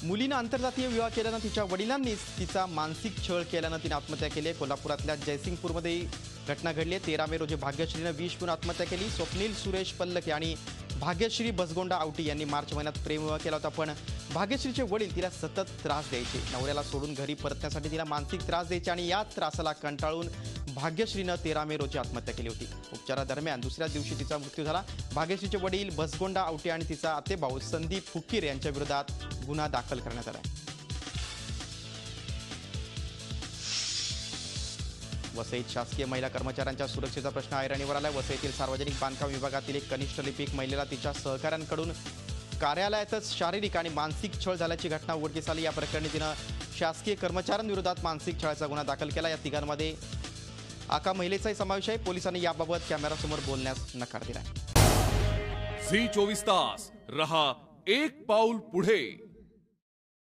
मुलीनं आंतरजातीय विवाह केल्यानं तिच्या वडिलांनीच तिचा मानसिक छळ केल्यानं तिने आत्महत्या केली आहे। कोल्हापुरातल्या जयसिंगपूरमध्ये घटना घडली आहे। 13 मे रोजी भाग्यश्रीनं विष पिऊन आत्महत्या केली। स्वप्नील सुरेश पल्लके आणि भाग्यश्री बसगोंडा आवटी यांनी मार्च महिन्यात प्रेमविवाह केला होता, पण भाग्यश्रीचे वडील तिला सतत त्रास द्यायचे। नवऱ्याला सोडून घरी परतण्यासाठी तिला मानसिक त्रास द्यायचे आणि या त्रासाला कंटाळून भाग्यश्रीनं 13 मे रोजी आत्महत्या केली होती। उपचारादरम्यान दुसऱ्या दिवशी तिचा मृत्यू झाला। भाग्यश्रीचे वडील बसगोंडा आवटी आणि तिचा आतेभाऊ संदीप फुकीर यांच्या विरोधात गुन्हा दाखल करण्यात आला। वसईत शासकीय महिला कर्मचाऱ्यांच्या सुरक्षेचा प्रश्न ऐरणीवर आलाय। वसईतील सार्वजनिक बांधकाम विभागातील एक कनिष्ठ लिपिक महिलेला तिच्या सहकाऱ्यांकडून कार्यालयातच शारीरिक आणि मानसिक छळ झाल्याची घटना उघडकीस आली। या प्रकरणी तिनं शासकीय कर्मचाऱ्यांविरोधात मानसिक छळाचा गुन्हा दाखल केला। या तिघांमध्ये आका महिलेचाही समावेश आहे। पोलिसांनी याबाबत कॅमेरासमोर बोलण्यास नकार दिलाय। झी 24 तास रहा एक पाऊल पुढे।